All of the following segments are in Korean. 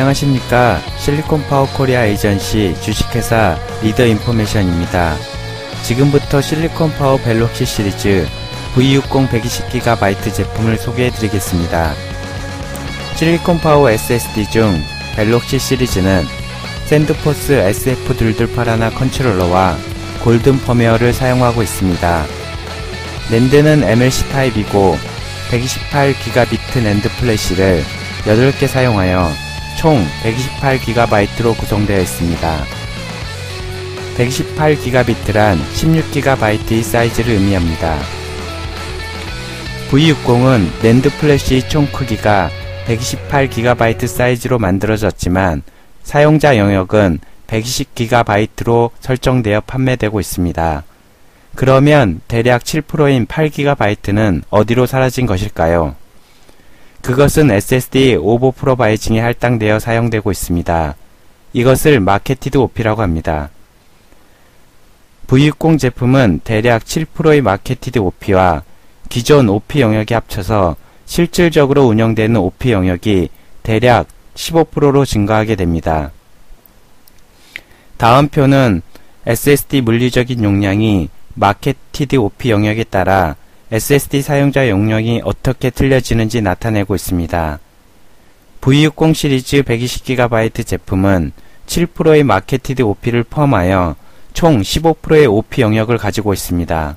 안녕하십니까. 실리콘파워 코리아 에이전시 주식회사 리더 인포메이션입니다. 지금부터 실리콘파워 벨록시 시리즈 V60 120GB 제품을 소개해 드리겠습니다. 실리콘파워 SSD 중 벨록시 시리즈는 샌드포스 SF228 컨트롤러와 골든 펌웨어를 사용하고 있습니다. 낸드는 MLC 타입이고 128GB 낸드 플래시를 8개 사용하여 총 128GB로 구성되어 있습니다. 128GB란 16GB의 사이즈를 의미합니다. V60은 낸드 플래시 총 크기가 128GB 사이즈로 만들어졌지만 사용자 영역은 120GB로 설정되어 판매되고 있습니다. 그러면 대략 7%인 8GB는 어디로 사라진 것일까요? 그것은 SSD 오버프로바이징에 할당되어 사용되고 있습니다. 이것을 마케티드 OP라고 합니다. V60 제품은 대략 7%의 마케티드 OP와 기존 OP 영역이 합쳐서 실질적으로 운영되는 OP 영역이 대략 15%로 증가하게 됩니다. 다음 표는 SSD 물리적인 용량이 마케티드 OP 영역에 따라 SSD 사용자 용량이 어떻게 틀려지는지 나타내고 있습니다. V60 시리즈 120GB 제품은 7%의 마케티드 OP를 포함하여 총 15%의 OP 영역을 가지고 있습니다.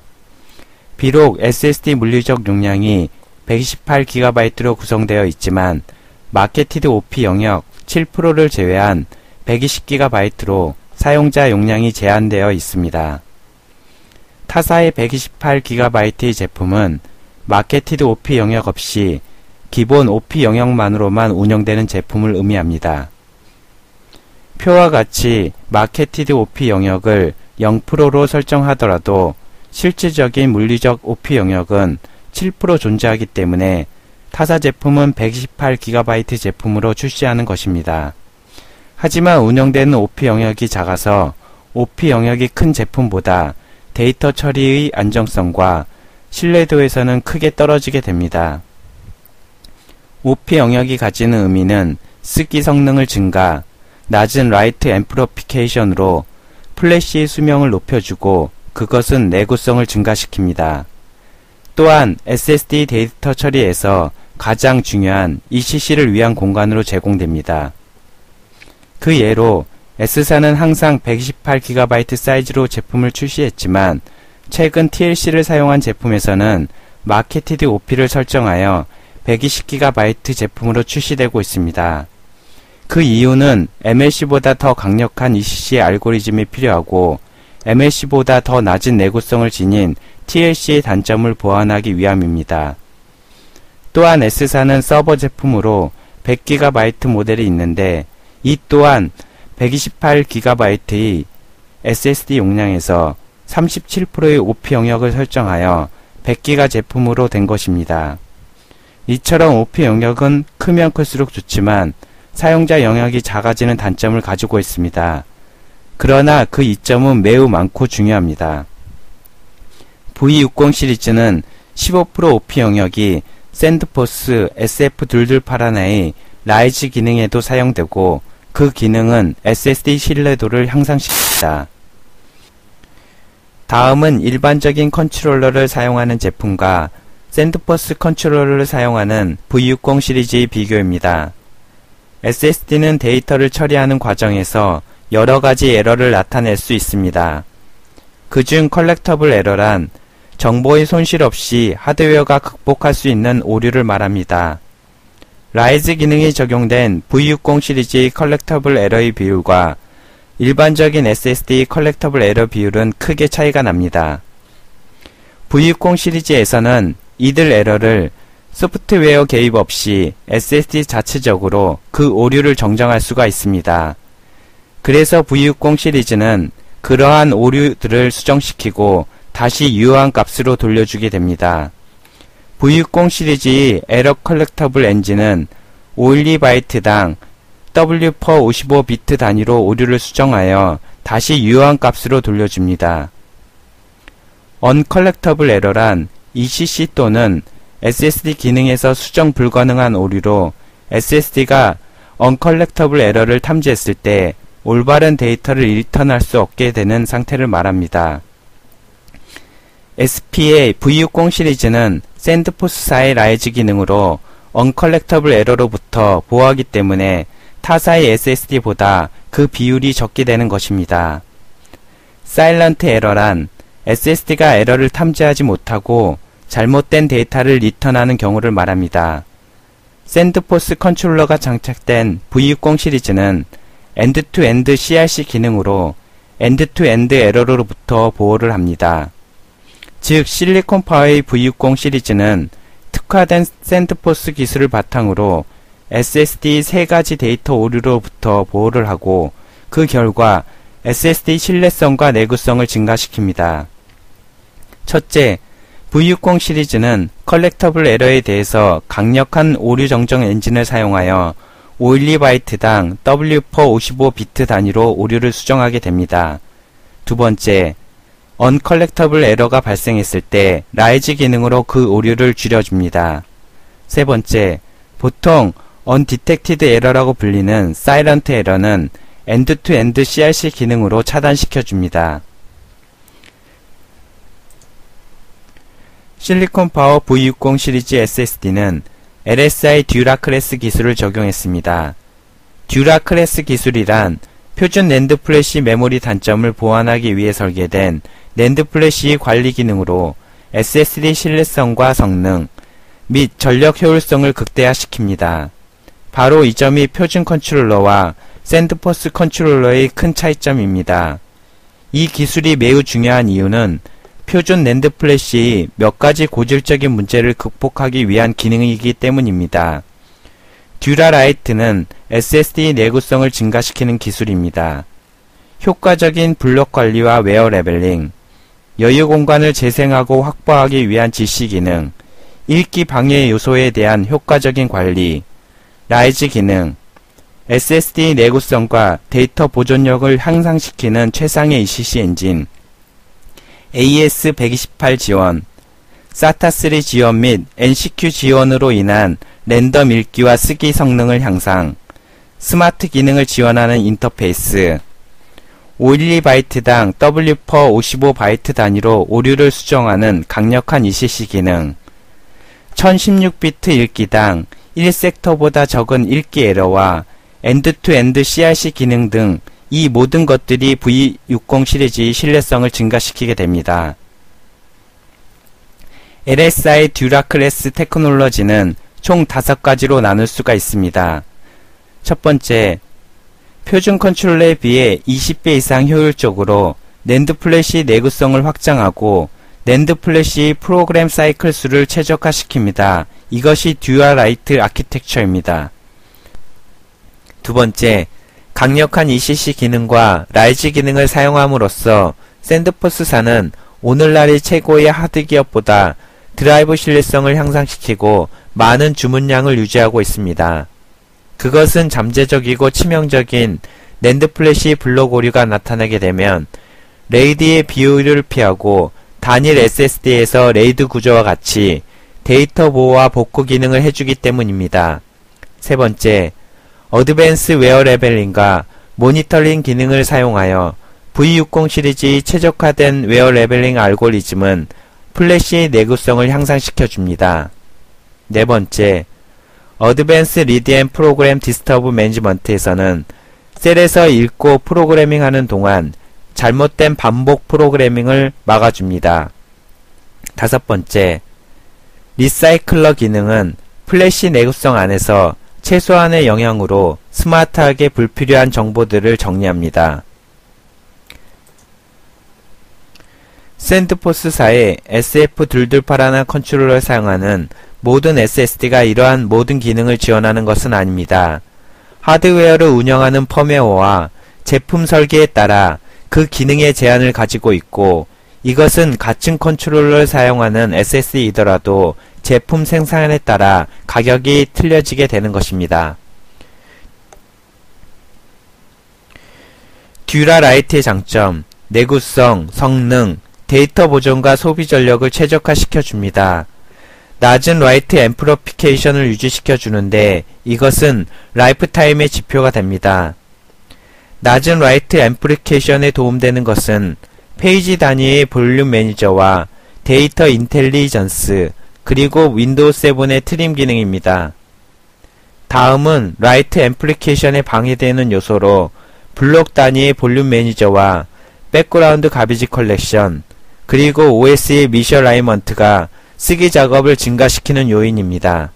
비록 SSD 물리적 용량이 128GB로 구성되어 있지만 마케티드 OP 영역 7%를 제외한 120GB로 사용자 용량이 제한되어 있습니다. 타사의 128GB의 제품은 마케티드 OP 영역 없이 기본 OP 영역만으로만 운영되는 제품을 의미합니다. 표와 같이 마케티드 OP 영역을 0%로 설정하더라도 실질적인 물리적 OP 영역은 7% 존재하기 때문에 타사 제품은 128GB 제품으로 출시하는 것입니다. 하지만 운영되는 OP 영역이 작아서 OP 영역이 큰 제품보다 데이터 처리의 안정성과 신뢰도에서는 크게 떨어지게 됩니다. OP 영역이 가지는 의미는 쓰기 성능을 증가, 낮은 라이트 앰플리피케이션으로 플래시의 수명을 높여주고 그것은 내구성을 증가시킵니다. 또한 SSD 데이터 처리에서 가장 중요한 ECC를 위한 공간으로 제공됩니다. 그 예로 S사는 항상 128GB 사이즈로 제품을 출시했지만 최근 TLC를 사용한 제품에서는 마케티드 OP를 설정하여 120GB 제품으로 출시되고 있습니다. 그 이유는 MLC보다 더 강력한 ECC 알고리즘이 필요하고 MLC보다 더 낮은 내구성을 지닌 TLC의 단점을 보완하기 위함입니다. 또한 S사는 서버 제품으로 100GB 모델이 있는데 이 또한 128GB의 SSD 용량에서 37%의 OP 영역을 설정하여 100기가 제품으로 된 것입니다. 이처럼 OP 영역은 크면 클수록 좋지만 사용자 영역이 작아지는 단점을 가지고 있습니다. 그러나 그 이점은 매우 많고 중요합니다. V60 시리즈는 15% OP 영역이 샌드포스 SF228의 라이즈 기능에도 사용되고 그 기능은 SSD 신뢰도를 향상시킵니다. 다음은 일반적인 컨트롤러를 사용하는 제품과 샌드포스 컨트롤러를 사용하는 V60 시리즈의 비교입니다. SSD는 데이터를 처리하는 과정에서 여러가지 에러를 나타낼 수 있습니다. 그중 컬렉터블 에러란 정보의 손실 없이 하드웨어가 극복할 수 있는 오류를 말합니다. 라이즈 기능이 적용된 V60 시리즈의 컬렉터블 에러의 비율과 일반적인 SSD 컬렉터블 에러 비율은 크게 차이가 납니다. V60 시리즈에서는 이들 에러를 소프트웨어 개입 없이 SSD 자체적으로 그 오류를 정정할 수가 있습니다. 그래서 V60 시리즈는 그러한 오류들을 수정시키고 다시 유효한 값으로 돌려주게 됩니다. V60 시리즈의 에러 컬렉터블 엔진은 512바이트당 W/55비트 단위로 오류를 수정하여 다시 유효한 값으로 돌려줍니다. 언컬렉터블 에러란 ECC 또는 SSD 기능에서 수정 불가능한 오류로 SSD가 언컬렉터블 에러를 탐지했을 때 올바른 데이터를 리턴할 수 없게 되는 상태를 말합니다. SP의 V60 시리즈는 샌드포스사의 라이즈 기능으로 언컬렉터블 에러로부터 보호하기 때문에 타사의 SSD보다 그 비율이 적게 되는 것입니다. 사일런트 에러란 SSD가 에러를 탐지하지 못하고 잘못된 데이터를 리턴하는 경우를 말합니다. 샌드포스 컨트롤러가 장착된 V60 시리즈는 엔드-투-엔드 CRC 기능으로 엔드-투-엔드 에러로부터 보호를 합니다. 즉 실리콘 파워의 V60 시리즈는 특화된 샌드포스 기술을 바탕으로 SSD 3가지 데이터 오류로부터 보호를 하고 그 결과 SSD 신뢰성과 내구성을 증가시킵니다. 첫째, V60 시리즈는 컬렉터블 에러에 대해서 강력한 오류 정정 엔진을 사용하여 512바이트당 W/55비트 단위로 오류를 수정하게 됩니다. 두 번째, 언컬렉터블 에러가 발생했을 때 라이즈 기능으로 그 오류를 줄여줍니다. 세 번째, 보통 언디텍티드 에러라고 불리는 사일런트 에러는 엔드-투-엔드 CRC 기능으로 차단시켜줍니다. 실리콘 파워 V60 시리즈 SSD는 LSI 듀라 클래스 기술을 적용했습니다. 듀라 클래스 기술이란 표준 낸드 플래시 메모리 단점을 보완하기 위해 설계된 낸드 플래시 관리 기능으로 SSD 신뢰성과 성능 및 전력 효율성을 극대화시킵니다. 바로 이 점이 표준 컨트롤러와 샌드포스 컨트롤러의 큰 차이점입니다. 이 기술이 매우 중요한 이유는 표준 낸드 플래시의 몇 가지 고질적인 문제를 극복하기 위한 기능이기 때문입니다. 듀라라이트는 SSD 내구성을 증가시키는 기술입니다. 효과적인 블록 관리와 웨어 레벨링, 여유 공간을 재생하고 확보하기 위한 지시 기능, 읽기 방해 요소에 대한 효과적인 관리, 라이즈 기능, SSD 내구성과 데이터 보존력을 향상시키는 최상의 ECC 엔진, AES-128 지원, SATA3 지원 및 NCQ 지원으로 인한 랜덤 읽기와 쓰기 성능을 향상, 스마트 기능을 지원하는 인터페이스, 512바이트당 W/55바이트 단위로 오류를 수정하는 강력한 ECC 기능, 1016비트 읽기당 1섹터보다 적은 읽기 에러와 엔드-투-엔드 CRC 기능 등 이 모든 것들이 V60 시리즈의 신뢰성을 증가시키게 됩니다. LSI 듀라 클래스 테크놀로지는 총 5가지로 나눌 수가 있습니다. 첫 번째, 표준 컨트롤러에 비해 20배 이상 효율적으로 낸드 플래시 내구성을 확장하고 낸드 플래시 프로그램 사이클 수를 최적화시킵니다. 이것이 듀얼라이트 아키텍처입니다. 두 번째, 강력한 ECC 기능과 라이즈 기능을 사용함으로써 샌드포스사는 오늘날의 최고의 하드 기업보다 드라이브 신뢰성을 향상시키고 많은 주문량을 유지하고 있습니다. 그것은 잠재적이고 치명적인 낸드 플래시 블록 오류가 나타나게 되면 레이드의 비오류를 피하고 단일 SSD에서 레이드 구조와 같이 데이터 보호와 복구 기능을 해주기 때문입니다. 세 번째, 어드밴스 웨어 레벨링과 모니터링 기능을 사용하여 V60 시리즈의 최적화된 웨어 레벨링 알고리즘은 플래시의 내구성을 향상시켜줍니다. 네 번째, 어드밴스 리드 앤 프로그램 디스터브 매니지먼트에서는 셀에서 읽고 프로그래밍하는 동안 잘못된 반복 프로그래밍을 막아줍니다. 다섯 번째, 리사이클러 기능은 플래시 내구성 안에서 최소한의 영향으로 스마트하게 불필요한 정보들을 정리합니다. 샌드포스사의 SF228 컨트롤러를 사용하는 모든 SSD가 이러한 모든 기능을 지원하는 것은 아닙니다. 하드웨어를 운영하는 펌웨어와 제품 설계에 따라 그 기능의 제한을 가지고 있고, 이것은 같은 컨트롤러를 사용하는 SSD이더라도 제품 생산에 따라 가격이 틀려지게 되는 것입니다. 듀라라이트의 장점, 내구성, 성능, 데이터 보존과 소비 전력을 최적화시켜 줍니다. 낮은 라이트 앰플리피케이션을 유지시켜 주는데 이것은 라이프타임의 지표가 됩니다. 낮은 라이트 앰플리피케이션에 도움되는 것은 페이지 단위의 볼륨 매니저와 데이터 인텔리전스 그리고 윈도우 7의 트림 기능입니다. 다음은 라이트 앰플리피케이션에 방해되는 요소로 블록 단위의 볼륨 매니저와 백그라운드 가비지 컬렉션 그리고 OS의 미셔라이먼트가 쓰기 작업을 증가시키는 요인입니다.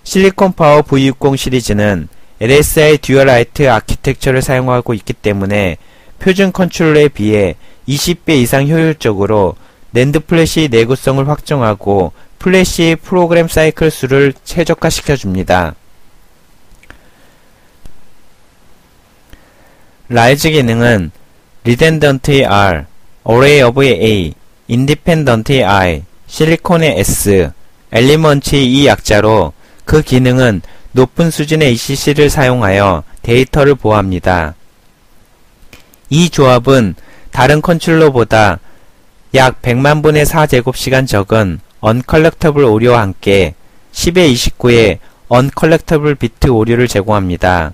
실리콘 파워 V60 시리즈는 LSI 듀얼라이트 아키텍처를 사용하고 있기 때문에 표준 컨트롤러에 비해 20배 이상 효율적으로 낸드 플래시 내구성을 확정하고 플래시 프로그램 사이클 수를 최적화시켜 줍니다. 라이즈 기능은 Redundant R, Array of A, Independent I, 실리콘의 S, 엘리먼트의 E 약자로 그 기능은 높은 수준의 ECC를 사용하여 데이터를 보호합니다. 이 조합은 다른 컨트롤러보다 약 100만분의 4제곱시간 적은 언컬렉터블 오류와 함께 10의 29의 언컬렉터블 비트 오류를 제공합니다.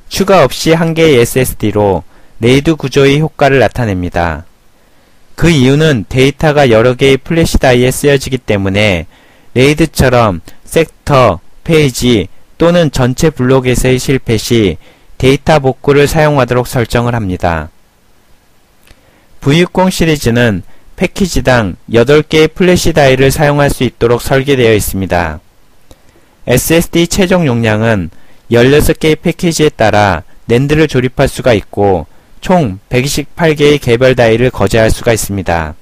추가 없이 한 개의 SSD로 레이드 구조의 효과를 나타냅니다. 그 이유는 데이터가 여러 개의 플래시 다이에 쓰여지기 때문에 레이드처럼 섹터, 페이지 또는 전체 블록에서의 실패 시 데이터 복구를 사용하도록 설정을 합니다. V60 시리즈는 패키지당 8개의 플래시 다이를 사용할 수 있도록 설계되어 있습니다. SSD 최종 용량은 16개의 패키지에 따라 낸드를 조립할 수가 있고 총 128개의 개별 다이를 거제할 수가 있습니다.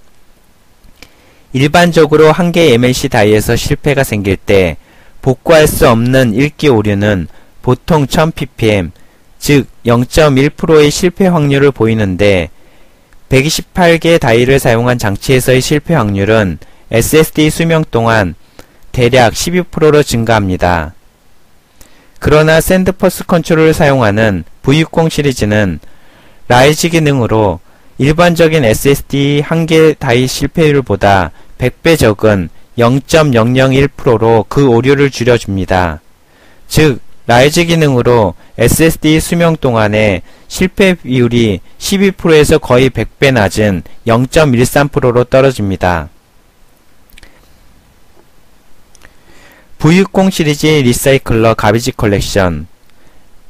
일반적으로 한 개의 MLC 다이에서 실패가 생길 때 복구할 수 없는 읽기 오류는 보통 1000ppm, 즉 0.1%의 실패 확률을 보이는데 128개 다이를 사용한 장치에서의 실패 확률은 SSD 수명 동안 대략 12%로 증가합니다. 그러나 샌드퍼스 컨트롤을 사용하는 V60 시리즈는 라이즈 기능으로 일반적인 SSD 한 개 다이 실패율보다 100배 적은 0.001%로 그 오류를 줄여줍니다. 즉, 라이즈 기능으로 SSD 수명 동안의 실패 비율이 12%에서 거의 100배 낮은 0.13%로 떨어집니다. V60 시리즈의 리사이클러 가비지 컬렉션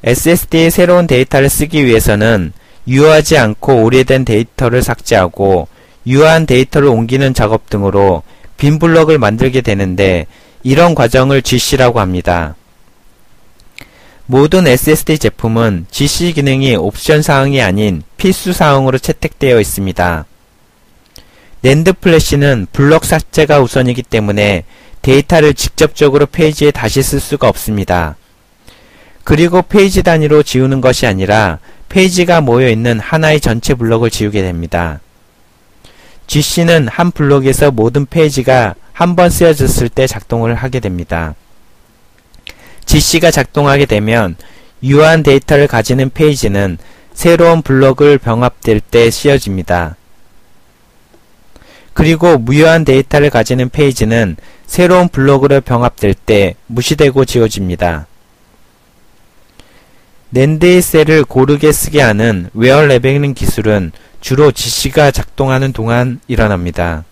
SSD의 새로운 데이터를 쓰기 위해서는 유효하지 않고 오래된 데이터를 삭제하고 유효한 데이터를 옮기는 작업 등으로 빈 블럭을 만들게 되는데 이런 과정을 GC라고 합니다. 모든 SSD 제품은 GC 기능이 옵션 사항이 아닌 필수 사항으로 채택되어 있습니다. 낸드 플래시는 블럭 삭제가 우선이기 때문에 데이터를 직접적으로 페이지에 다시 쓸 수가 없습니다. 그리고 페이지 단위로 지우는 것이 아니라 페이지가 모여있는 하나의 전체 블럭을 지우게 됩니다. GC는 한 블록에서 모든 페이지가 한 번 쓰여졌을 때 작동을 하게 됩니다. GC가 작동하게 되면 유효한 데이터를 가지는 페이지는 새로운 블록을 병합될 때 씌워집니다. 그리고 무효한 데이터를 가지는 페이지는 새로운 블록으로 병합될 때 무시되고 지워집니다. 낸드의 셀을 고르게 쓰게 하는 웨어 레벨링 기술은 주로 GC가 작동하는 동안 일어납니다.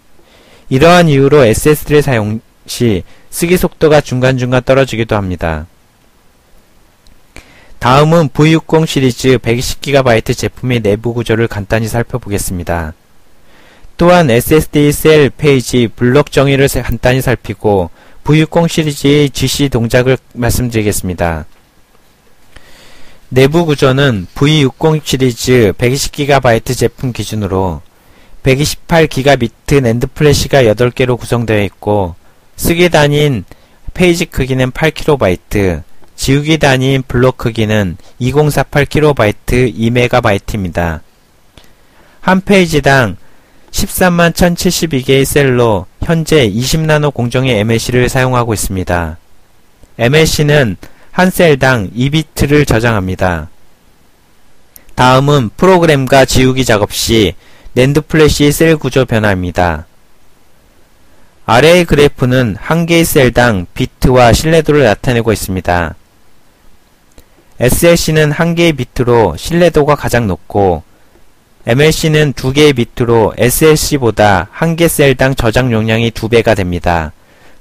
이러한 이유로 SSD를 사용 시 쓰기 속도가 중간중간 떨어지기도 합니다. 다음은 V60 시리즈 120GB 제품의 내부 구조를 간단히 살펴보겠습니다. 또한 SSD 셀, 페이지, 블록 정의를 간단히 살피고 V60 시리즈의 GC 동작을 말씀드리겠습니다. 내부 구조는 V60 시리즈 120GB 제품 기준으로 128GB 낸드 플래시가 8개로 구성되어 있고 쓰기 단위인 페이지 크기는 8KB, 지우기 단위인 블록 크기는 2048KB 2MB입니다. 한 페이지당 131,072개의 셀로 현재 20나노 공정의 MLC를 사용하고 있습니다. MLC는 한 셀당 2비트를 저장합니다. 다음은 프로그램과 지우기 작업 시 낸드 플래시 셀 구조 변화입니다. 아래의 그래프는 한 개의 셀당 비트와 신뢰도를 나타내고 있습니다. SLC는 한 개의 비트로 신뢰도가 가장 높고 MLC는 두 개의 비트로 SLC보다 한 개 셀당 저장 용량이 2배가 됩니다.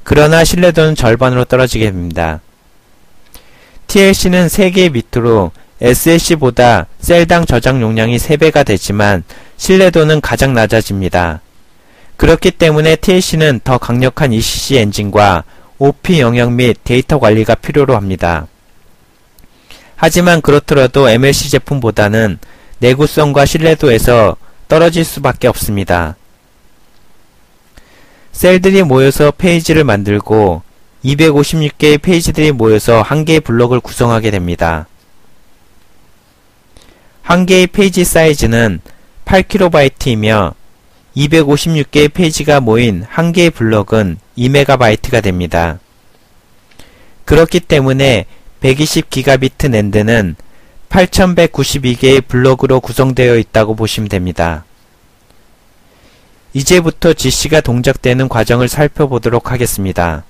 그러나 신뢰도는 절반으로 떨어지게 됩니다. TLC는 3개의 비트로 SLC보다 셀당 저장 용량이 3배가 되지만 신뢰도는 가장 낮아집니다. 그렇기 때문에 TLC는 더 강력한 ECC 엔진과 OP 영역 및 데이터 관리가 필요로 합니다. 하지만 그렇더라도 MLC 제품보다는 내구성과 신뢰도에서 떨어질 수밖에 없습니다. 셀들이 모여서 페이지를 만들고 256개의 페이지들이 모여서 한 개의 블록을 구성하게 됩니다. 한 개의 페이지 사이즈는 8KB이며 256개의 페이지가 모인 한 개의 블록은 2MB가 됩니다. 그렇기 때문에 120GB 낸드는 8192개의 블록으로 구성되어 있다고 보시면 됩니다. 이제부터 GC가 동작되는 과정을 살펴보도록 하겠습니다.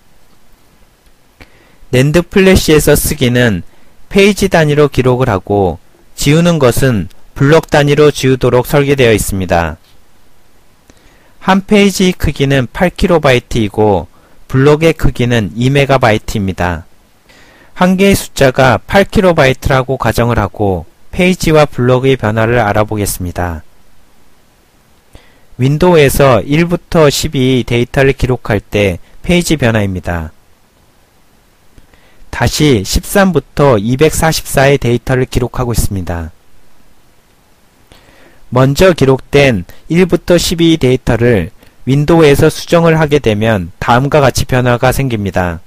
낸드 플래시에서 쓰기는 페이지 단위로 기록을 하고 지우는 것은 블록 단위로 지우도록 설계되어 있습니다. 한 페이지의 크기는 8KB이고 블록의 크기는 2MB입니다. 한 개의 숫자가 8KB라고 가정을 하고 페이지와 블록의 변화를 알아보겠습니다. 윈도우에서 1부터 12 데이터를 기록할 때 페이지 변화입니다. 다시 13부터 244의 데이터를 기록하고 있습니다. 먼저 기록된 1부터 12 데이터를 윈도우에서 수정을 하게 되면 다음과 같이 변화가 생깁니다.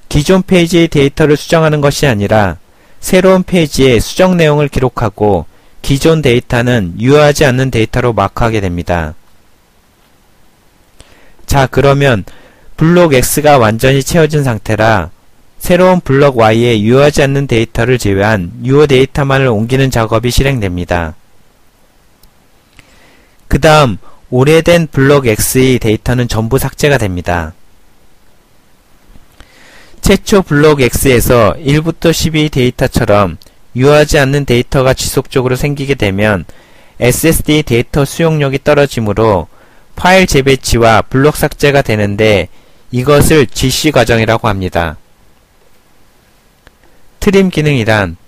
기존 페이지의 데이터를 수정하는 것이 아니라 새로운 페이지에 수정 내용을 기록하고 기존 데이터는 유효하지 않는 데이터로 마크하게 됩니다. 자, 그러면 블록 X가 완전히 채워진 상태라 새로운 블록 Y에 유효하지 않는 데이터를 제외한 유효 데이터만을 옮기는 작업이 실행됩니다. 그 다음 오래된 블록 X의 데이터는 전부 삭제가 됩니다. 최초 블록 X에서 1부터 12 데이터처럼 유효하지 않는 데이터가 지속적으로 생기게 되면 SSD 데이터 수용력이 떨어지므로 파일 재배치와 블록 삭제가 되는데 이것을 GC 과정이라고 합니다. 트림 기능이란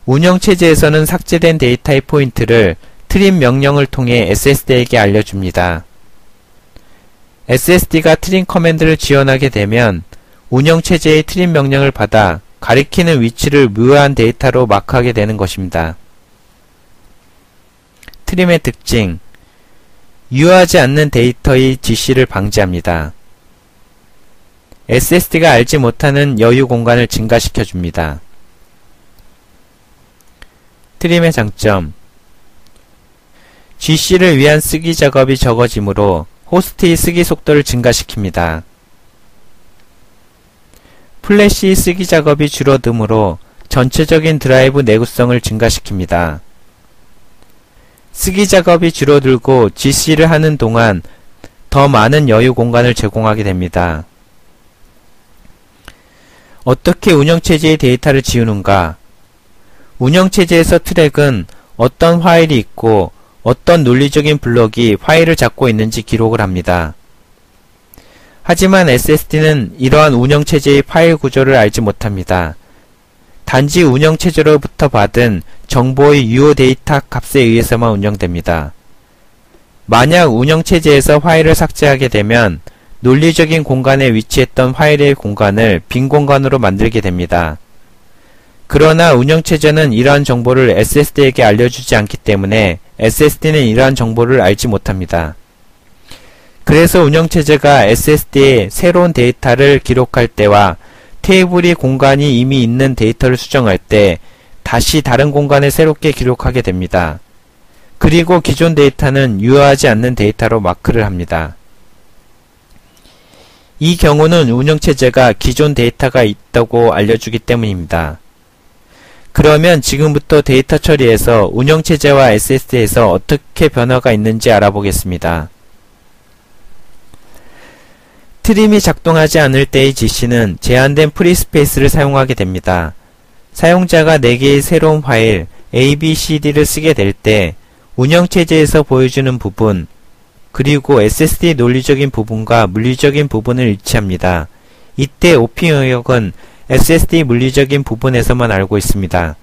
운영체제에서는 삭제된 데이터의 포인트를 트림 명령을 통해 SSD에게 알려줍니다. SSD가 트림 커맨드를 지원하게 되면 운영체제의 트림 명령을 받아 가리키는 위치를 무효한 데이터로 마크하게 되는 것입니다. 트림의 특징 유효하지 않는 데이터의 GC를 방지합니다. SSD가 알지 못하는 여유 공간을 증가시켜줍니다. 트림의 장점 GC를 위한 쓰기 작업이 적어지므로 호스트의 쓰기 속도를 증가시킵니다. 플래시 쓰기 작업이 줄어드므로 전체적인 드라이브 내구성을 증가시킵니다. 쓰기 작업이 줄어들고 GC를 하는 동안 더 많은 여유 공간을 제공하게 됩니다. 어떻게 운영체제의 데이터를 지우는가? 운영체제에서 트랙은 어떤 파일이 있고 어떤 논리적인 블록이 파일을 잡고 있는지 기록을 합니다. 하지만 SSD는 이러한 운영체제의 파일 구조를 알지 못합니다. 단지 운영체제로부터 받은 정보의 유효 데이터 값에 의해서만 운영됩니다. 만약 운영체제에서 파일을 삭제하게 되면 논리적인 공간에 위치했던 파일의 공간을 빈 공간으로 만들게 됩니다. 그러나 운영체제는 이러한 정보를 SSD에게 알려주지 않기 때문에 SSD는 이러한 정보를 알지 못합니다. 그래서 운영체제가 SSD에 새로운 데이터를 기록할 때와 테이블의 공간이 이미 있는 데이터를 수정할 때 다시 다른 공간에 새롭게 기록하게 됩니다. 그리고 기존 데이터는 유효하지 않는 데이터로 마크를 합니다. 이 경우는 운영체제가 기존 데이터가 있다고 알려주기 때문입니다. 그러면 지금부터 데이터 처리에서 운영체제와 SSD에서 어떻게 변화가 있는지 알아보겠습니다. 트림이 작동하지 않을 때의 GC는 제한된 프리스페이스를 사용하게 됩니다. 사용자가 4개의 새로운 파일 A, B, C, D를 쓰게 될 때 운영체제에서 보여주는 부분, 그리고 SSD 논리적인 부분과 물리적인 부분을 일치합니다. 이때 OP 영역은 SSD 물리적인 부분에서만 알고 있습니다.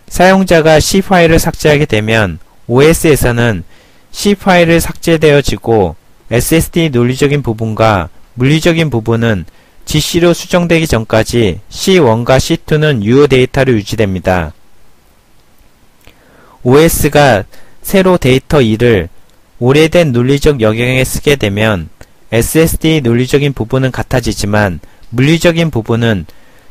사용자가 C 파일을 삭제하게 되면 OS에서는 C 파일을 삭제되어지고 SSD 논리적인 부분과 물리적인 부분은 GC로 수정되기 전까지 C1과 C2는 유효 데이터로 유지됩니다. OS가 새로 데이터 2를 오래된 논리적 영역에 쓰게 되면 SSD 논리적인 부분은 같아지지만 물리적인 부분은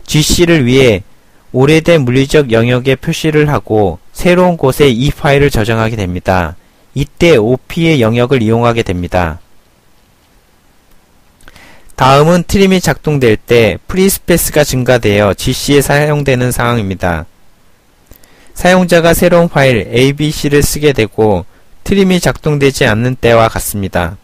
GC를 위해 오래된 물리적 영역에 표시를 하고 새로운 곳에 이 파일을 저장하게 됩니다. 이때 OP의 영역을 이용하게 됩니다. 다음은 트림이 작동될 때 프리스페이스가 증가되어 GC에 사용되는 상황입니다. 사용자가 새로운 파일 ABC를 쓰게 되고 트림이 작동되지 않는 때와 같습니다.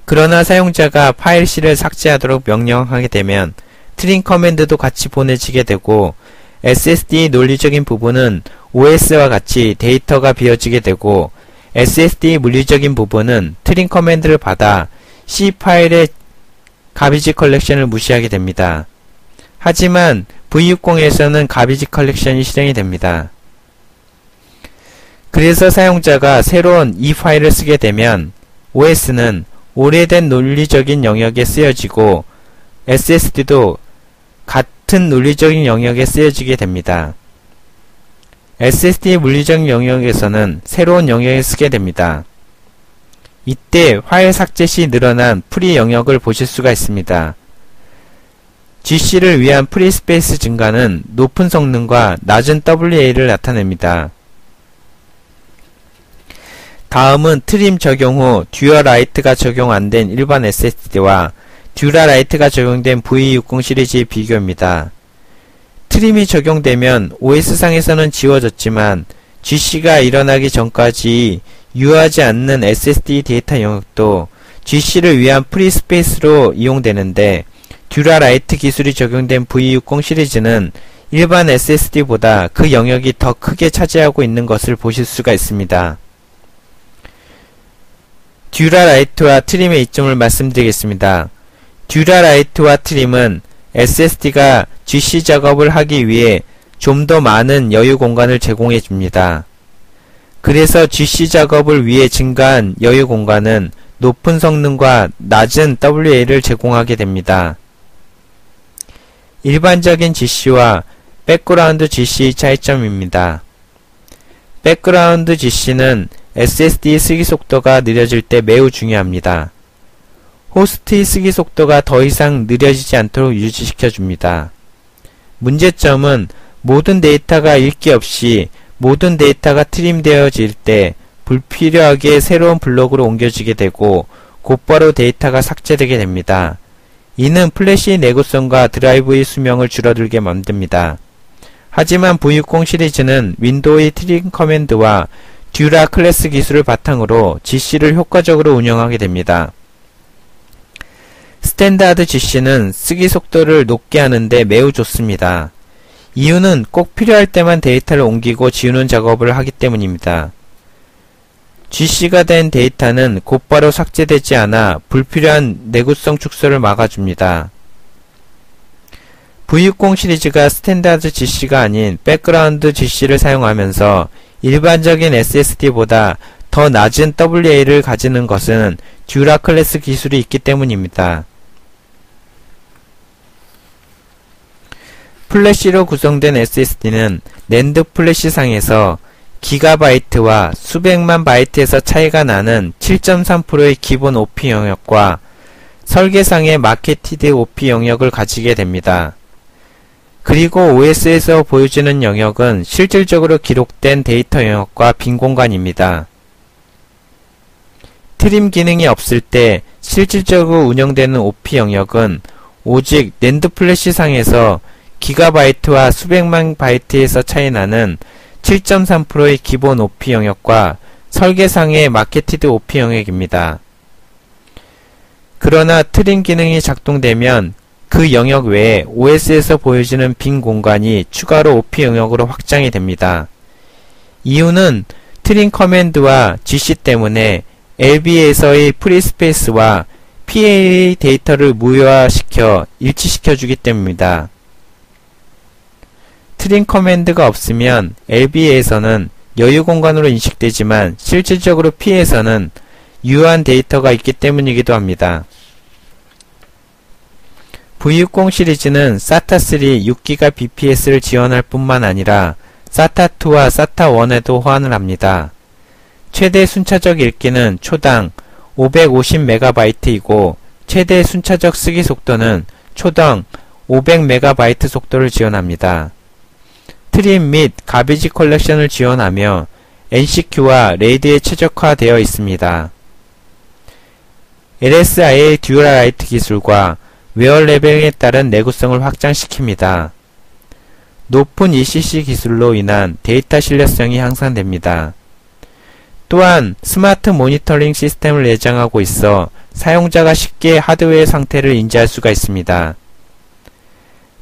그러나 사용자가 파일 C를 삭제하도록 명령하게 되면 트림 커맨드도 같이 보내지게 되고 SSD 논리적인 부분은 OS와 같이 데이터가 비워지게 되고 SSD 물리적인 부분은 트림 커맨드를 받아 C 파일의 가비지 컬렉션을 무시하게 됩니다. 하지만 V60에서는 가비지 컬렉션이 실행이 됩니다. 그래서 사용자가 새로운 이 파일을 쓰게 되면 OS는 오래된 논리적인 영역에 쓰여지고 SSD도 같은 논리적인 영역에 쓰여지게 됩니다. SSD 물리적 영역에서는 새로운 영역에 쓰게 됩니다. 이때 파일 삭제 시 늘어난 프리 영역을 보실 수가 있습니다. GC를 위한 프리스페이스 증가는 높은 성능과 낮은 WA를 나타냅니다. 다음은 트림 적용 후 듀얼라이트가 적용 안 된 일반 SSD와 듀얼라이트가 적용된 V60 시리즈의 비교입니다. 트림이 적용되면 OS상에서는 지워졌지만 GC가 일어나기 전까지 유효하지 않는 SSD 데이터 영역도 GC를 위한 프리스페이스로 이용되는데 듀얼라이트 기술이 적용된 V60 시리즈는 일반 SSD보다 그 영역이 더 크게 차지하고 있는 것을 보실 수가 있습니다. 듀얼라이트와 트림의 이점을 말씀드리겠습니다. 듀얼라이트와 트림은 SSD가 GC 작업을 하기 위해 좀 더 많은 여유 공간을 제공해 줍니다. 그래서 GC 작업을 위해 증가한 여유 공간은 높은 성능과 낮은 WA를 제공하게 됩니다. 일반적인 GC와 백그라운드 GC의 차이점입니다. 백그라운드 GC는 SSD 쓰기 속도가 느려질 때 매우 중요합니다. 호스트의 쓰기 속도가 더 이상 느려지지 않도록 유지시켜 줍니다. 문제점은 모든 데이터가 읽기 없이 모든 데이터가 트림되어질 때 불필요하게 새로운 블록으로 옮겨지게 되고 곧바로 데이터가 삭제되게 됩니다. 이는 플래시의 내구성과 드라이브의 수명을 줄어들게 만듭니다. 하지만 V60 시리즈는 윈도우의 트림 커맨드와 듀라 클래스 기술을 바탕으로 GC를 효과적으로 운영하게 됩니다. 스탠다드 GC는 쓰기 속도를 높게 하는데 매우 좋습니다. 이유는 꼭 필요할 때만 데이터를 옮기고 지우는 작업을 하기 때문입니다. GC가 된 데이터는 곧바로 삭제되지 않아 불필요한 내구성 축소를 막아줍니다. V60 시리즈가 스탠다드 GC가 아닌 백그라운드 GC를 사용하면서 일반적인 SSD보다 더 낮은 WA를 가지는 것은 듀라 클래스 기술이 있기 때문입니다. 플래시로 구성된 SSD는 낸드 플래시상에서 기가바이트와 수백만 바이트에서 차이가 나는 7.3%의 기본 OP 영역과 설계상의 마케티드 OP 영역을 가지게 됩니다. 그리고 OS에서 보여주는 영역은 실질적으로 기록된 데이터 영역과 빈 공간입니다. 트림 기능이 없을 때 실질적으로 운영되는 OP 영역은 오직 낸드 플래시상에서 기가바이트와 수백만 바이트에서 차이나는 7.3%의 기본 OP 영역과 설계상의 마케티드 OP 영역입니다. 그 그러나 트림 기능이 작동되면 그 영역 외에 OS에서 보여지는 빈 공간이 추가로 OP 영역으로 확장이 됩니다. 이유는 트림 커맨드와 GC 때문에 LB에서의 프리스페이스와 PA의 데이터를 무효화시켜 일치시켜주기 때문입니다. 트림 커맨드가 없으면 LB에서는 여유 공간으로 인식되지만 실질적으로 P에서는 유효한 데이터가 있기 때문이기도 합니다. V60 시리즈는 SATA3 6GBps를 지원할 뿐만 아니라 SATA2와 SATA1에도 호환을 합니다. 최대 순차적 읽기는 초당 550MB이고 최대 순차적 쓰기 속도는 초당 500MB 속도를 지원합니다. 트림 및 가비지 컬렉션을 지원하며 NCQ와 레이드에 최적화되어 있습니다. LSI의 듀얼라이트 기술과 웨어 레벨링에 따른 내구성을 확장시킵니다. 높은 ECC 기술로 인한 데이터 신뢰성이 향상됩니다. 또한 스마트 모니터링 시스템을 내장하고 있어 사용자가 쉽게 하드웨어 상태를 인지할 수가 있습니다.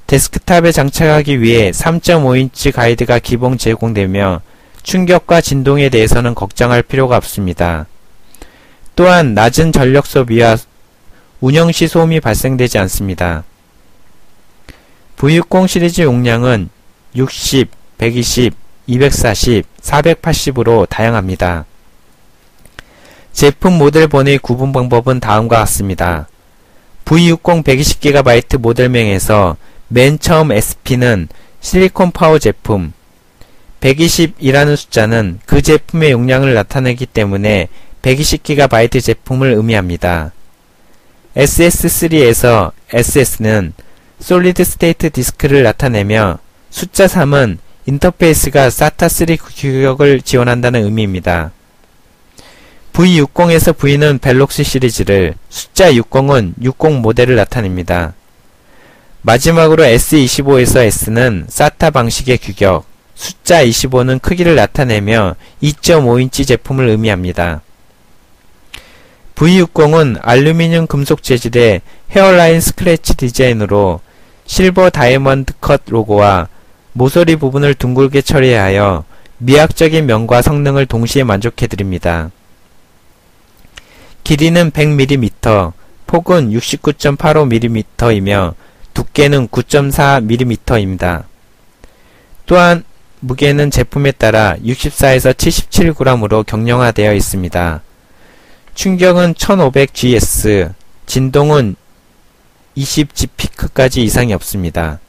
데스크탑에 장착하기 위해 3.5인치 가이드가 기본 제공되며 충격과 진동에 대해서는 걱정할 필요가 없습니다. 또한 낮은 전력 소비와 운영시 소음이 발생되지 않습니다. V60 시리즈 용량은 60, 120, 240, 480으로 다양합니다. 제품 모델번의 구분 방법은 다음과 같습니다. V60 120GB 모델명에서 맨 처음 SP는 실리콘 파워 제품, 120이라는 숫자는 그 제품의 용량을 나타내기 때문에 120GB 제품을 의미합니다. SS3에서 SS는 솔리드 스테이트 디스크를 나타내며 숫자 3은 인터페이스가 SATA3 규격을 지원한다는 의미입니다. V60에서 V는 벨록시 시리즈를, 숫자 60은 60 모델을 나타냅니다. 마지막으로 S25에서 S는 SATA 방식의 규격, 숫자 25는 크기를 나타내며 2.5인치 제품을 의미합니다. V60은 알루미늄 금속 재질의 헤어라인 스크래치 디자인으로 실버 다이아몬드 컷 로고와 모서리 부분을 둥글게 처리하여 미학적인 면과 성능을 동시에 만족해드립니다. 길이는 100mm, 폭은 69.85mm이며 두께는 9.4mm입니다. 또한 무게는 제품에 따라 64에서 77g으로 경량화되어 있습니다. 충격은 1500Gs, 진동은 20G 피크까지 이상이 없습니다.